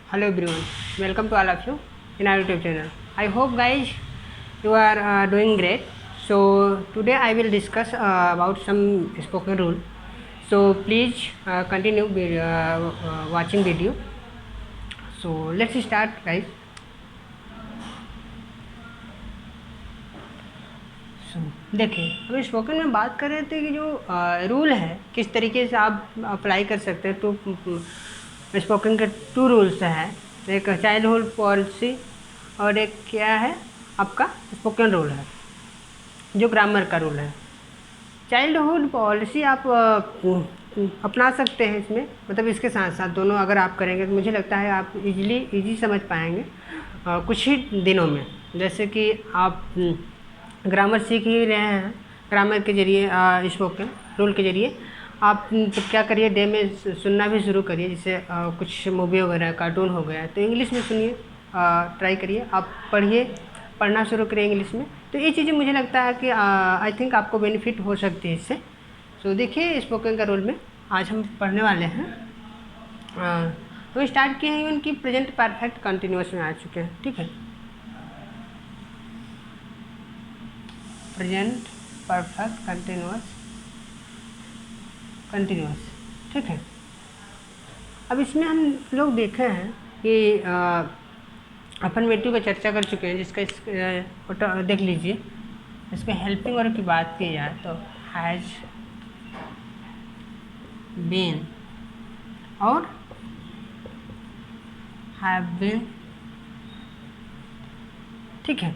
Hello everyone, welcome to all of you in our YouTube channel. I hope guys you are doing great. So today I will discuss about some spoken rule. So please continue watching video. So let's start guys. देखिए अभी spoken में बात कर रहे थे कि जो rule है किस तरीके से आप अप्लाई कर सकते हैं। तो स्पोकन के 2 रूल्स हैं, एक चाइल्डहुड पॉलिसी और एक क्या है आपका स्पोकन रूल है जो ग्रामर का रूल है। चाइल्डहुड पॉलिसी आप अपना सकते हैं इसमें, मतलब इसके साथ साथ दोनों अगर आप करेंगे तो मुझे लगता है आप इजी समझ पाएंगे कुछ ही दिनों में। जैसे कि आप ग्रामर सीख ही रहे हैं, ग्रामर के जरिए स्पोकन रूल के जरिए आप तो क्या करिए, डे में सुनना भी शुरू करिए। जैसे कुछ मूवी वगैरह कार्टून हो गया तो इंग्लिश में सुनिए, ट्राई करिए, आप पढ़ना शुरू करिए इंग्लिश में। तो ये चीज़ें मुझे लगता है कि आई थिंक आपको बेनिफिट हो सकती है इससे। तो देखिए स्पोकन का रूल में आज हम पढ़ने वाले हैं। तो स्टार्ट किए हैं उनकी प्रेजेंट परफेक्ट कंटिन्यूअस में आ चुके हैं, ठीक है। प्रेजेंट परफेक्ट कंटिन्यूअस, ठीक है। अब इसमें हम लोग देखे हैं कि अफर्मेटिव का चर्चा कर चुके हैं, जिसका देख लीजिए। इसके हेल्पिंग वर्ब की बात की जाए तो हैज बीन और हैव बीन, ठीक है।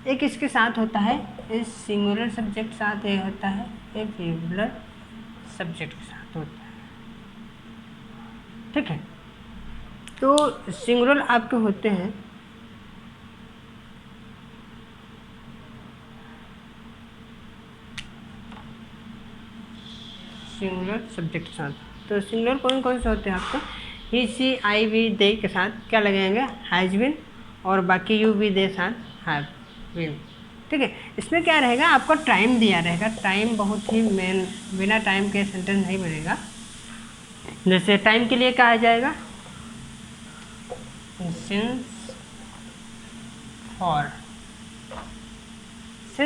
एक इसके साथ होता है इस सिंगुलर सब्जेक्ट साथ ये होता है, एक प्लूरल सब्जेक्ट के साथ होता है, ठीक है। तो सिंगुलर आपके होते हैं सिंगुलर सब्जेक्ट के साथ। तो सिंगुलर कौन कौन से होते हैं आपको, ही सी आई वी दे के साथ क्या लगेंगे, हैज बीन, और बाकी यू वी दे साथ हैव बीन, ठीक है। इसमें क्या रहेगा, आपको टाइम दिया रहेगा। टाइम बहुत ही मेन, बिना टाइम के सेंटेंस नहीं बनेगा। जैसे टाइम के लिए क्या आ जाएगा, सिंस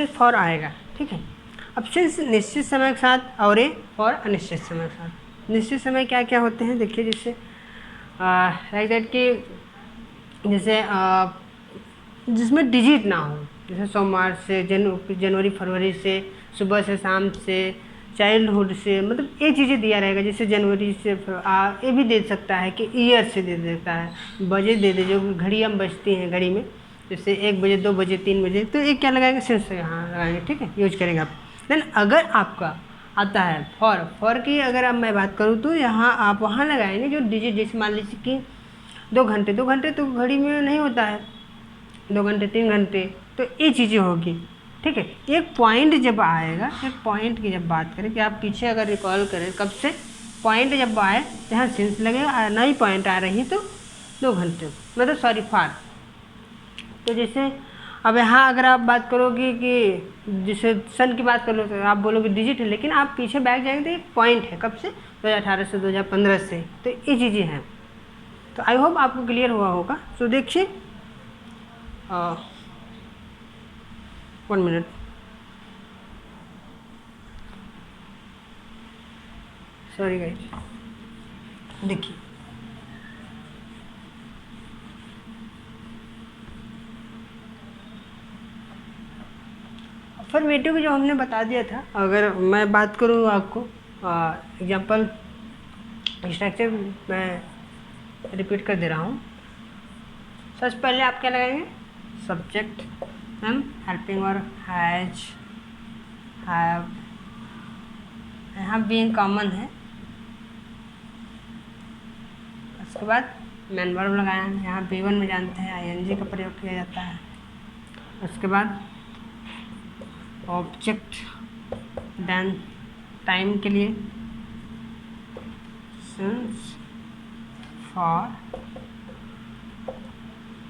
फॉर आएगा, ठीक है। अब सिंस निश्चित समय के साथ और ये फॉर अनिश्चित समय के साथ। निश्चित समय क्या क्या होते हैं देखिए, जैसे लाइक दैट कि जैसे जिसमें डिजिट ना हो, जैसे सोमवार से जनवरी फरवरी से, सुबह से शाम से, चाइल्डहुड से, मतलब ये चीज़ें दिया रहेगा। जैसे जनवरी से ये भी दे सकता है कि ईयर से दे देता है, बजे दे दे, जो घड़ियाँ बजती हैं घड़ी में, जैसे 1 बजे 2 बजे 3 बजे, तो एक क्या लगाएंगे, सिंस यहाँ लगाएंगे, ठीक है, यूज करेंगे आप। देन अगर आपका आता है फॉर की अगर अब मैं बात करूँ तो यहाँ आप वहाँ लगाएंगे जो डिजिट, जैसे मान लीजिए कि 2 घंटे तो घड़ी में नहीं होता है, 2 घंटे 3 घंटे, तो ये चीज़ें होगी, ठीक है। एक पॉइंट जब आएगा, एक पॉइंट की जब बात करें कि आप पीछे अगर रिकॉल करें कब से, पॉइंट जब आए तो यहाँ सिंस लगेगा, नई पॉइंट आ रही है तो 2 घंटे, मतलब सॉरी फॉर। तो जैसे अब यहाँ अगर आप बात करोगे कि जैसे सन की बात कर लो तो आप बोलोगे डिजिट है, लेकिन आप पीछे बैक जाएंगे तो एक पॉइंट है कब से, 2018 से 2015 से, तो ये चीज़ें हैं। तो आई होप आपको क्लियर हुआ होगा। तो देखिए 1 मिनट, सॉरी गाइस, देखिए अफर्मेटिव जो हमने बता दिया था, अगर मैं बात करूँ आपको एग्जांपल स्ट्रक्चर मैं रिपीट कर दे रहा हूँ। सबसे पहले आप क्या लगाएंगे, सब्जेक्ट एम हेल्पिंग और हैज हैव, यहाँ बीइंग कॉमन है। उसके बाद मेन वर्ब लगाया, यहाँ B1 में जानते हैं ING का प्रयोग किया जाता है। उसके बाद ऑब्जेक्ट, देन टाइम के लिए सिंस फॉर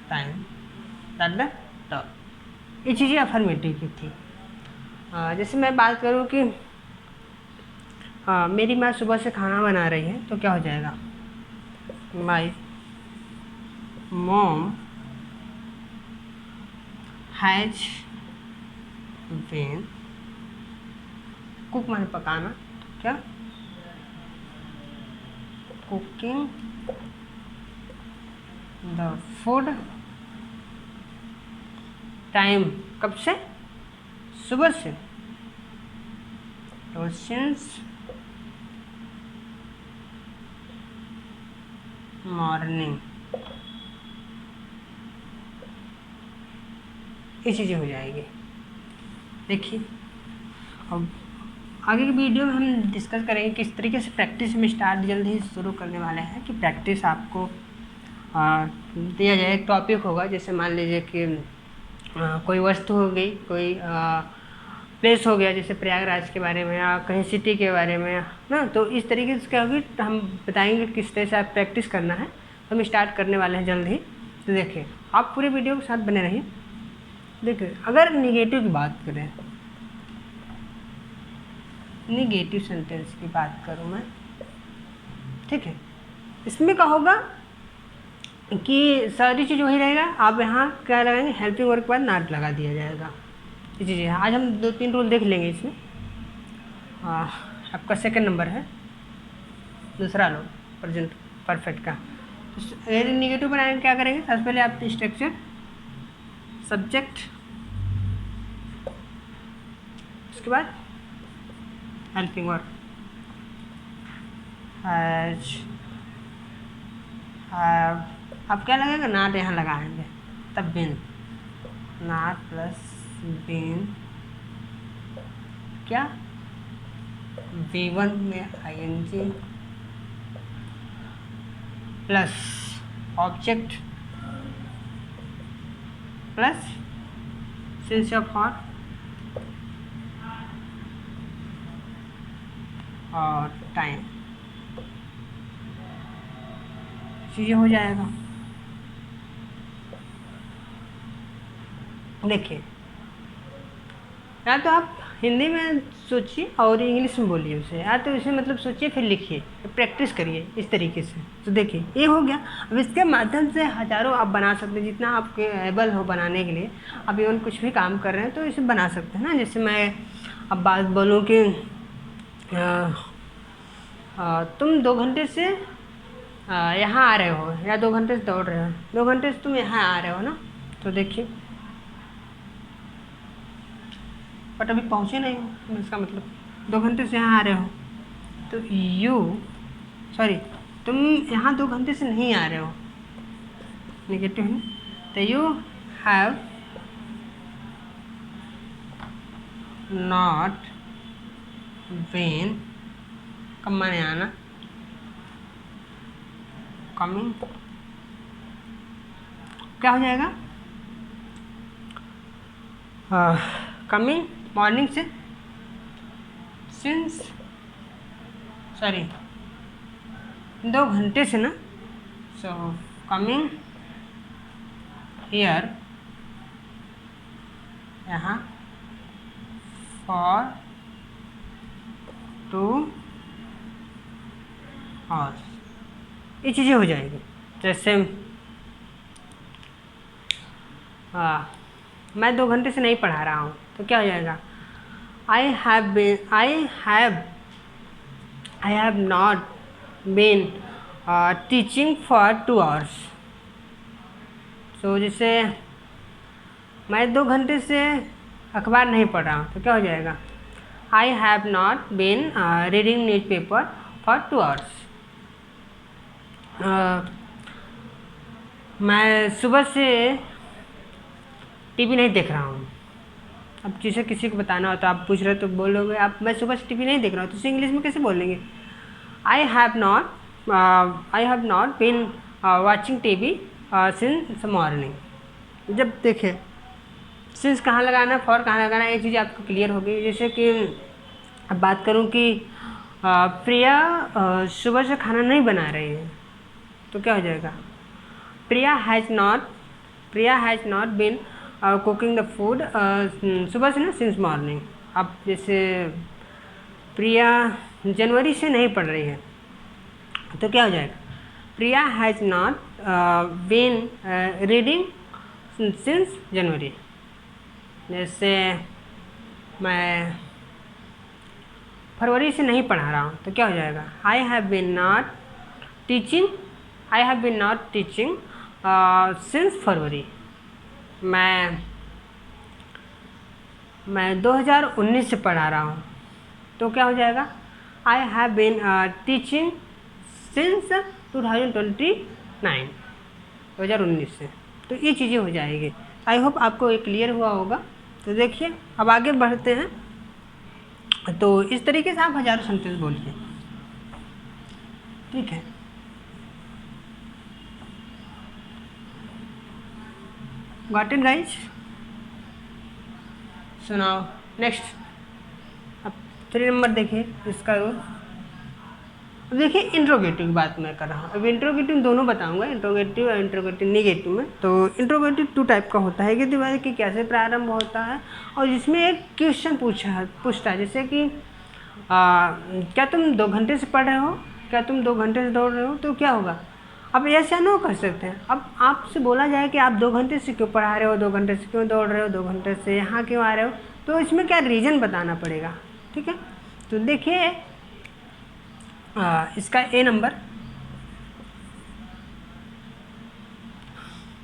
टाइम, दैट ये चीज़ें अफर्मेटिव की थी। जैसे मैं बात करूँ कि मेरी माँ सुबह से खाना बना रही है, तो क्या हो जाएगा, my mom has been, cook माने पकाना, क्या कुकिंग द फूड, टाइम कब से, सुबह से, तो सिंस मॉर्निंग, ये चीज़ें हो जाएगी। देखिए अब आगे की वीडियो में हम डिस्कस करेंगे किस तरीके से प्रैक्टिस में स्टार्ट जल्द ही शुरू करने वाले हैं कि प्रैक्टिस आपको दिया जाए, एक टॉपिक होगा, जैसे मान लीजिए कि कोई वस्तु हो गई, कोई प्लेस हो गया, जैसे प्रयागराज के बारे में या कहीं सिटी के बारे में ना, तो इस तरीके से क्या होगी, तो हम बताएंगे किस तरह से आप प्रैक्टिस करना है। तो हम स्टार्ट करने वाले हैं जल्द ही। तो देखिए आप पूरे वीडियो के साथ बने रहिए। देखिए अगर निगेटिव की बात करें, निगेटिव सेंटेंस की बात करूँ मैं, ठीक है, इसमें क्या होगा कि सारी चीज़ वही रहेगा। आप यहाँ क्या लगाएंगे, हेल्पिंग वर्क के बाद नॉट लगा दिया जाएगा। ये चीज़ें आज हम 2-3 रूल देख लेंगे इसमें। आपका सेकंड नंबर है दूसरा लो प्रेजेंट परफेक्ट का। यदि निगेटिव बनाएंगे क्या करेंगे, सबसे पहले आप स्ट्रक्चर, सब्जेक्ट, उसके बाद हेल्पिंग वर्क, हैज, हैव, आप क्या लगेगा, नॉट यहाँ लगाएंगे, तब बीन, नॉट प्लस बीन, क्या V1 में ing plus object plus since of hot और टाइम, चीज़ें हो जाएगा। देखिए या तो आप हिंदी में सोचिए और इंग्लिश में बोलिए उसे, या तो इसे मतलब सोचिए फिर लिखिए, प्रैक्टिस करिए इस तरीके से। तो देखिए ये हो गया। अब इसके माध्यम से हज़ारों आप बना सकते हैं, जितना आपके एबल हो बनाने के लिए। अब इवन कुछ भी काम कर रहे हैं तो इसे बना सकते हैं ना। जैसे मैं अब बात बोलूँ कि तुम 2 घंटे से यहाँ आ रहे हो, या 2 घंटे से दौड़ रहे हो, 2 घंटे से तुम यहाँ आ रहे हो ना। तो देखिए बट अभी पहुँचे नहीं हो, इसका मतलब 2 घंटे से यहाँ आ रहे हो, तो तुम यहाँ 2 घंटे से नहीं आ रहे हो, नेगेटिव है। तो यू हैव नॉट बीन, कब माने आना, कमिंग, क्या हो जाएगा, कमिंग मॉर्निंग से, सिंस 2 घंटे से ना, सो कमिंग हियर, यहाँ फॉर 2 आवर्स, ये चीज़ें हो जाएगी। जैसे मैं 2 घंटे से नहीं पढ़ा रहा हूँ, तो क्या हो जाएगा, I have not been teaching for 2 hours. So जैसे मैं 2 घंटे से अखबार नहीं पढ़ रहा हूँ, तो क्या हो जाएगा, I have not been reading newspaper for 2 hours. मैं सुबह से टीवी नहीं देख रहा हूँ। अब जैसे किसी को बताना हो तो आप पूछ रहे हो तो बोलोगे आप, मैं सुबह से टीवी नहीं देख रहा हूँ, तो उसे इंग्लिश में कैसे बोलेंगे, I have not been watching TV since morning. जब देखे सिंस कहाँ लगाना, फॉर कहाँ लगाना, ये चीज़ आपको क्लियर हो गई। जैसे कि अब बात करूँ कि प्रिया सुबह से खाना नहीं बना रही है, तो क्या हो जाएगा, Priya has not been cooking the food सुबह से ना, सिंस मॉर्निंग। अब जैसे प्रिया जनवरी से नहीं पढ़ रही है, तो क्या हो जाएगा, Priya has not been reading since January. जैसे मैं फरवरी से नहीं पढ़ा रहा हूँ तो क्या हो जाएगा, I have been not teaching, I have been not teaching since February. मैं 2019 से पढ़ा रहा हूँ तो क्या हो जाएगा, I have been teaching since 2019 से। तो ये चीज़ें हो जाएगी। आई होप आपको ये क्लियर हुआ होगा। तो देखिए अब आगे बढ़ते हैं। तो इस तरीके से आप हजारों सेंटेंस बोलिए, ठीक है। Got it guys? सुनाओ नेक्स्ट। अब 3 नंबर देखिए इसका रूल। अब देखिए इंट्रोगेटिव की बात मैं कर रहा हूँ। अब इंट्रोगेटिव दोनों बताऊंगा, इंट्रोगेटिव और इंट्रोगेटिव नेगेटिव में। तो इंट्रोगेटिव 2 टाइप का होता है कि दिवाली की कैसे प्रारंभ होता है और जिसमें एक क्वेश्चन पूछता है, जैसे कि क्या तुम 2 घंटे से पढ़ रहे हो, क्या तुम 2 घंटे से दौड़ रहे हो, तो क्या होगा। अब ऐसा नो कर सकते हैं। अब आपसे बोला जाए कि आप 2 घंटे से क्यों पढ़ा रहे हो, 2 घंटे से क्यों दौड़ रहे हो, 2 घंटे से यहाँ क्यों आ रहे हो, तो इसमें क्या रीज़न बताना पड़ेगा, ठीक है। तो देखिए इसका ए नंबर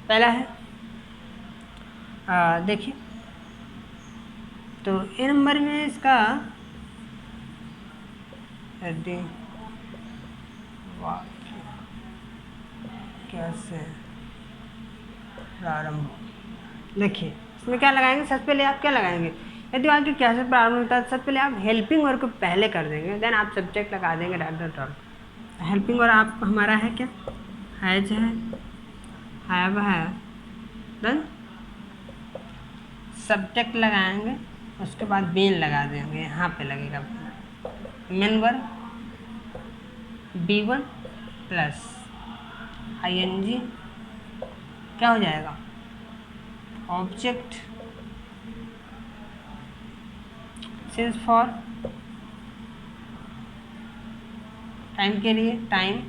पहला है, देखिए तो ए नंबर में इसका कैसे प्रारंभ, देखिए इसमें क्या लगाएंगे, सबसे पहले आप क्या लगाएंगे, यदि आपकी कैसे प्रारंभ होता है सबसे पहले आप हेल्पिंग वर्ब को पहले कर देंगे, देन आप सब्जेक्ट लगा देंगे डॉट। हेल्पिंग वर्ब आप हमारा है क्या, हैज है, हैव है, देन सब्जेक्ट लगाएंगे, उसके बाद बीन लगा देंगे, यहाँ पे लगेगा main verb B1 plus ING क्या हो जाएगा, ऑब्जेक्ट सिंस फॉर टाइम के लिए, टाइम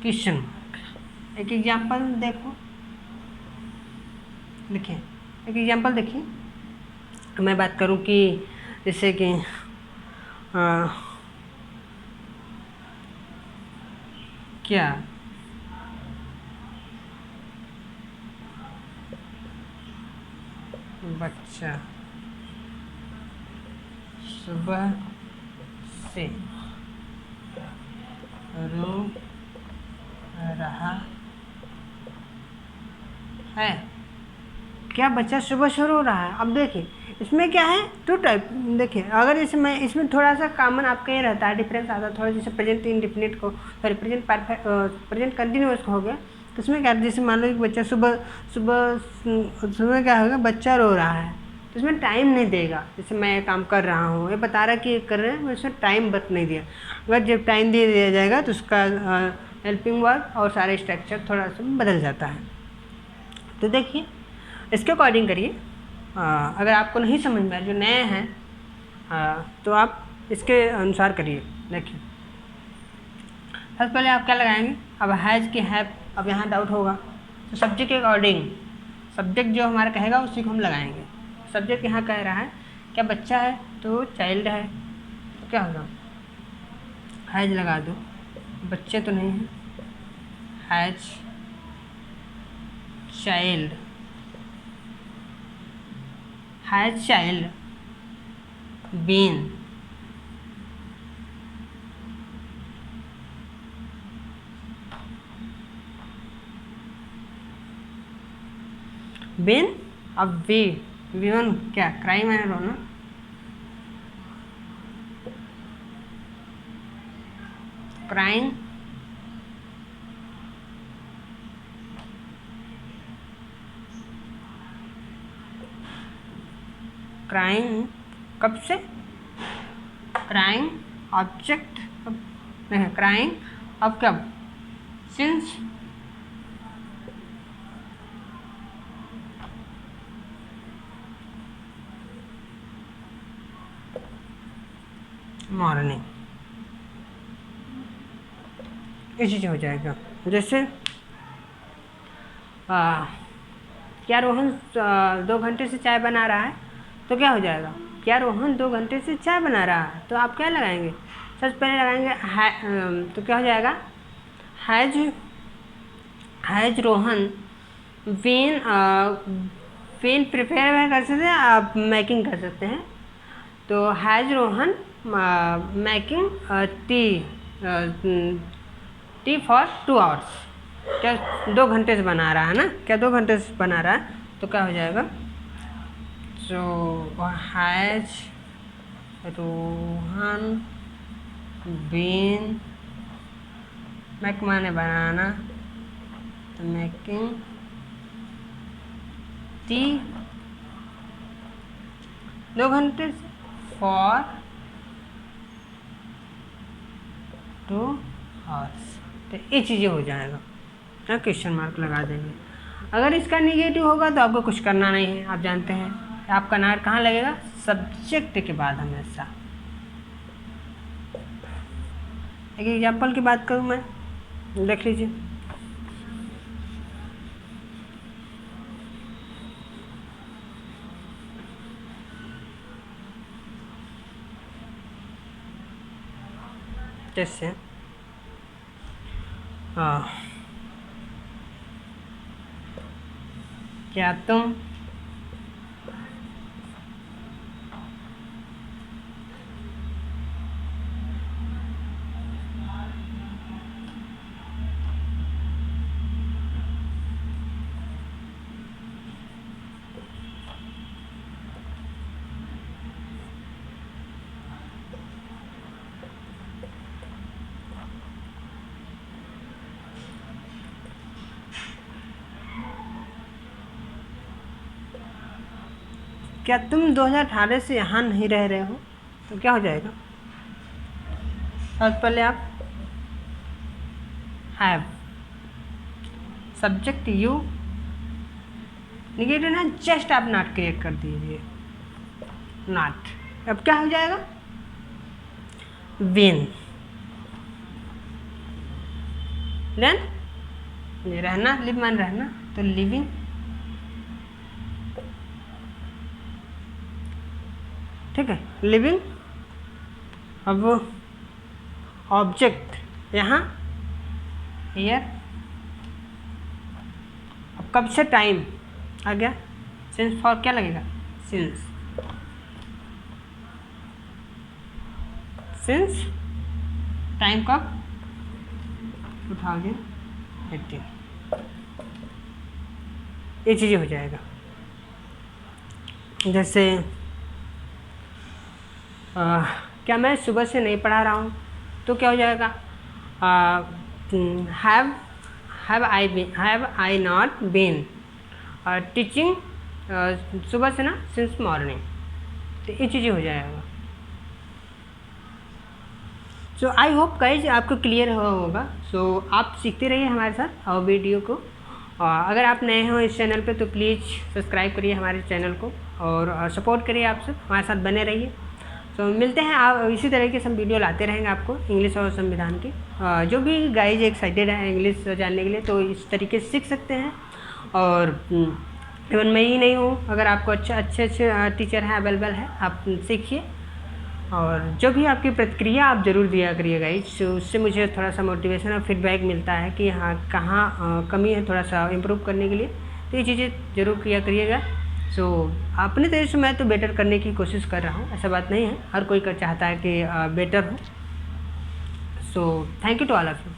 क्वेश्चन। एक एग्जांपल देखो, देखिए एक एग्जांपल देखिए, मैं बात करूं कि जैसे कि क्या बच्चा सुबह से रो रहा है, क्या बच्चा सुबह से रो रहा है। अब देखिए इसमें क्या है, 2 टाइप। देखिए अगर इसमें थोड़ा सा कॉमन आपका ये रहता है, डिफरेंस आता है थोड़ा, जैसे प्रेजेंट इंडेफिनिट को, sorry present perfect, present continuous को हो गया, तो इसमें क्या, जैसे मान लो कि बच्चा सुबह क्या होगा, बच्चा रो रहा है, तो इसमें टाइम नहीं देगा, जैसे मैं ये काम कर रहा हूँ, ये बता रहा है कि ये कर रहे हैं, मैं उसमें टाइम बत नहीं दिया। अगर जब टाइम दे दिया जाएगा तो उसका हेल्पिंग वर्ब और सारे स्ट्रक्चर थोड़ा सा बदल जाता है। तो देखिए इसके अकॉर्डिंग करिए, अगर आपको नहीं समझ में आए, जो नए हैं तो आप इसके अनुसार करिए। देखिए सबसे पहले आप क्या लगाएंगे, अब हैज़ के हैव, अब यहाँ डाउट होगा तो सब्जेक्ट के अकॉर्डिंग, सब्जेक्ट जो हमारा कहेगा उसी को हम लगाएंगे। सब्जेक्ट यहाँ कह रहा है क्या बच्चा है, तो चाइल्ड है, तो क्या होगा, हैज़ लगा दो, बच्चे तो नहीं है, has child, has child been been. अब वी1 क्या, क्राइम है रोना, क्राइम क्राइम कब से, क्राइम ऑब्जेक्ट नहीं, क्राइम अब कब, सिंस मॉर्निंग। ये चीज़ हो जाएगा। जैसे क्या रोहन 2 घंटे से चाय बना रहा है, तो क्या हो जाएगा, क्या रोहन 2 घंटे से चाय बना रहा है, तो आप क्या लगाएंगे, सबसे पहले लगाएंगे तो क्या हो जाएगा, हैज रोहन वेन प्रिपेयर कर सकते हैं, आप मेकिंग कर सकते हैं। तो has Rohan making tea for 2 hours, क्या 2 घंटे से बना रहा है ना, क्या 2 घंटे से बना रहा है, तो क्या हो जाएगा, तो हैज रोहन बीन, मैक माने बनाना, तो मेकिंग टी 2 घंटे फॉर 2 आवर्स। तो ये चीज़ें हो जाएगा, ना क्वेश्चन मार्क लगा देंगे। अगर इसका निगेटिव होगा तो आपको कुछ करना नहीं है, आप जानते हैं आपका नार कहाँ लगेगा, सब्जेक्ट के बाद हमेशा। एक एग्जाम्पल की बात करूँ मैं, देख लीजिए, जैसे क्या तुम क्या तुम 2018 से यहाँ नहीं रह रहे हो, तो क्या हो जाएगा, सबसे पहले आप हैव, सब्जेक्ट यू, निगेटिव ना, जस्ट आप नॉट क्रिएट कर दीजिए, नॉट। अब क्या हो जाएगा, विन, देन रहना, लिव मान रहना, तो लिविंग, ठीक है, लिविंग। अब ऑब्जेक्ट यहाँ हियर, अब कब से टाइम आ गया, सिंस फॉर क्या लगेगा, सिंस टाइम कब, 2018, ये चीज़ें हो जाएगा। जैसे क्या मैं सुबह से नहीं पढ़ा रहा हूँ, तो क्या हो जाएगा, have I not been teaching सुबह से ना, सिंस मॉर्निंग, तो ये चीज़ें हो जाएगा। सो आई होप गाइज आपको क्लियर होगा। सो आप सीखते रहिए हमारे साथ और वीडियो को, अगर आप नए हो इस चैनल पे तो प्लीज़ सब्सक्राइब करिए हमारे चैनल को और सपोर्ट करिए, आप सब हमारे साथ बने रहिए। तो मिलते हैं, आप इसी तरीके से हम वीडियो लाते रहेंगे आपको इंग्लिश और संविधान के। जो भी गाइज एक्साइटेड है इंग्लिश जानने के लिए तो इस तरीके से सीख सकते हैं। और इवन मैं ही नहीं हूँ, अगर आपको अच्छे टीचर हैं अवेलेबल है, आप सीखिए। और जो भी आपकी प्रतिक्रिया आप ज़रूर दिया करिए गाइज, उससे मुझे थोड़ा सा मोटिवेशन और फीडबैक मिलता है कि हाँ कहाँ कमी है, थोड़ा सा इम्प्रूव करने के लिए। तो ये चीज़ें ज़रूर किया करिएगा। सो अपने तरह से मैं तो बेटर करने की कोशिश कर रहा हूँ, ऐसा बात नहीं है, हर कोई चाहता है कि बेटर हो। So thank you to all of you.